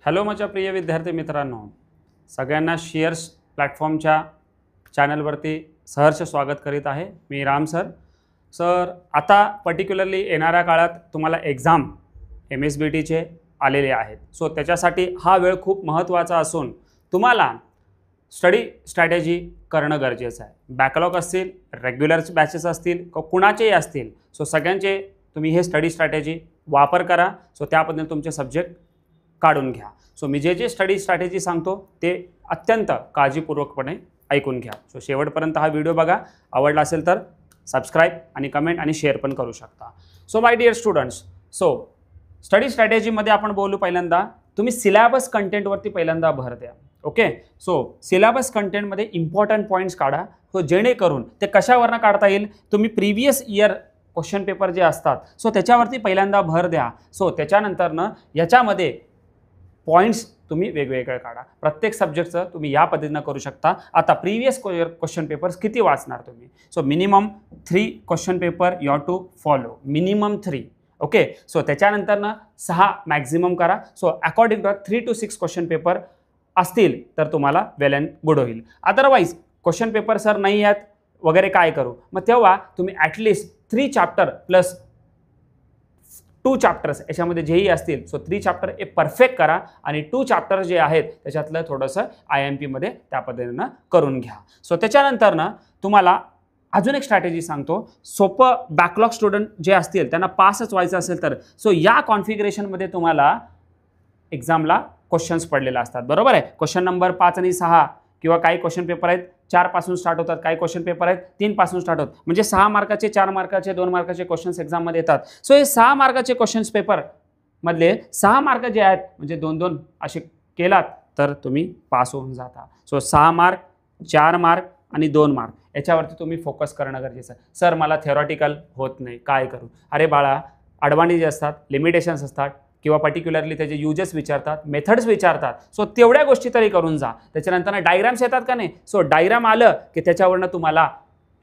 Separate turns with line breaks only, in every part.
Hello माझ्या प्रिय विद्यार्थी मित्रांनो, सगळ्यांना शेअर्स प्लॅटफॉर्मच्या चॅनलवरती सहर्ष स्वागत करीत आहे। मी राम सर आता पर्टिक्युलरली येणाऱ्या काळात तुम्हाला एग्जाम MSBTचे आलेले आहेत। सो त्याच्यासाठी हा वेळ खूप महत्त्वाचा असून तुम्हाला स्टडी स्ट्रॅटेजी करणं गरजेचं आहे। बॅकलॉग असतील, रेग्युलर बॅचेस असतील, कुणाचेही असतील, सो सगळ्यांचे तुम्ही हे स्टडी स्ट्रॅटेजी वापर करा। सो त्याबद्दल तुमचे सब्जेक्ट काढून घ्या। सो मी जे स्टडी स्ट्रॅटेजी सांगतो ते अत्यंत काळजीपूर्वकपणे ऐकून घ्या। सो शेवटपर्यंत हा व्हिडिओ बघा। आवडला असेल तर सबस्क्राईब आणि कमेंट आणि शेअर पण करू शकता। So my dear students, so study स्ट्रॅटेजीमध्ये आपण बोलू पहिल्यांदा तुम्ही सिलेबस कंटेंटवरती पहिल्यांदा भर द्या। ओके, सो सिलेबस कंटेंटमध्ये इम्पॉर्टंट पॉईंट्स काढा, सो जेणेकरून ते कशावरनं काढता येईल, तुम्ही प्रिव्हियस इयर क्वेश्चन पेपर जे असतात सो त्याच्यावरती पहिल्यांदा भर द्या। सो त्याच्यानंतरनं याच्यामध्ये पॉइंट्स तुम्ही वेगवेगळे काढा। प्रत्येक सब्जेक्टचं तुम्ही या पद्धतीनं करू शकता। आता प्रीवियस क्वेश्चन पेपर्स किती वाचणार तुम्ही, so minimum 3 question paper you have to follow, minimum 3। Okay, so त्याच्यानंतरनं 6 मॅक्झिमम करा। So according to 3 to 6 question paper असतील तर तुम्हाला वेल अँड गुड होईल। अदरवाईज क्वेश्चन पेपर सर नाही आहेत वगैरे काय करू, मग तेव्हा तुम्ही ॲटलिस्ट 3 चॅप्टर प्लस 2 चॅप्टर्स याच्यामध्ये जेही असतील, सो 3 चॅप्टर हे परफेक्ट करा आणि 2 चॅप्टर जे आहेत त्याच्यातलं थोडंसं IMPमध्ये त्या पद्धतीनं करून घ्या। सो त्याच्यानंतरनं तुम्हाला अजून एक स्ट्रॅटेजी सांगतो। सोपं बॅकलॉग स्टुडंट जे असतील त्यांना पासच व्हायचं असेल तर सो या कॉन्फिगरेशनमध्ये तुम्हाला एक्झामला क्वेश्चन्स पडलेले असतात, बरोबर आहे। क्वेश्चन नंबर 5 आणि 6 किंवा काही क्वेश्चन पेपर आहेत 4 पासून स्टार्ट होतात, काही क्वेश्चन पेपर आहेत 3 पासून स्टार्ट होतात, म्हणजे 6 मार्काचे, 4 मार्काचे, 2 मार्काचे क्वेश्चन्स एक्झाममध्ये येतात। सो हे 6 मार्काचे क्वेश्चन्स पेपर मधले 6 मार्क जे आहेत म्हणजे 2-2 असे केलात तर तुम्ही पास होऊन जाता। सो 6 मार्क, 4 मार्क आणि 2 मार्क याच्यावरती तुम्ही फोकस करणं गरजेचं आहे। सर मला थेरॉटिकल होत नाही, काय करू? अरे बाळा, ॲडव्हान्टेज असतात, लिमिटेशन्स असतात किंवा पर्टिक्युलरली त्याचे युजेस विचारतात, मेथड्स विचारतात, सो तेवढ्या गोष्टी तरी करून जा। त्याच्यानंतर डायग्राम्स येतात का नाही, सो डायग्राम आलं की त्याच्यावरनं तुम्हाला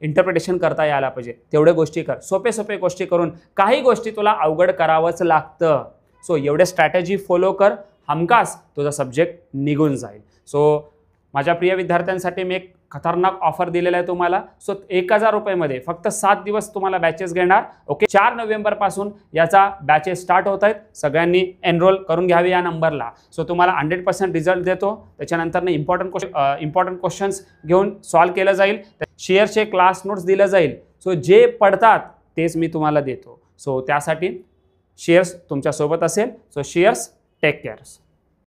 इंटरप्रिटेशन करता यायला पाहिजे, तेवढ्या गोष्टी कर। सोपे गोष्टी करून काही गोष्टी तुला अवघड करावंच लागतं। सो एवढे स्ट्रॅटेजी फॉलो कर, हमखास तुझा सब्जेक्ट निघून जाईल। सो माझ्या प्रिय विद्यार्थ्यांसाठी मी एक खतरनाक ऑफर दिलेला आहे तुम्हाला। सो 1000 रुपयेमध्ये फक्त 7 दिवस तुम्हाला बॅचेस घेणार। ओके, 4 नोव्हेंबरपासून याचा बॅचेस स्टार्ट होत आहेत। सगळ्यांनी एनरोल करून घ्यावे या नंबरला। सो तुम्हाला 100% रिझल्ट देतो। त्याच्यानंतर इम्पॉर्टंट क्वेश्चन्स घेऊन सॉल्व केलं जाईल। शेअरचे क्लास नोट्स दिले जाईल। सो जे पडतात तेच मी तुम्हाला देतो। सो त्यासाठी शेअर्स तुमच्यासोबत असेल। So shares, take CARES.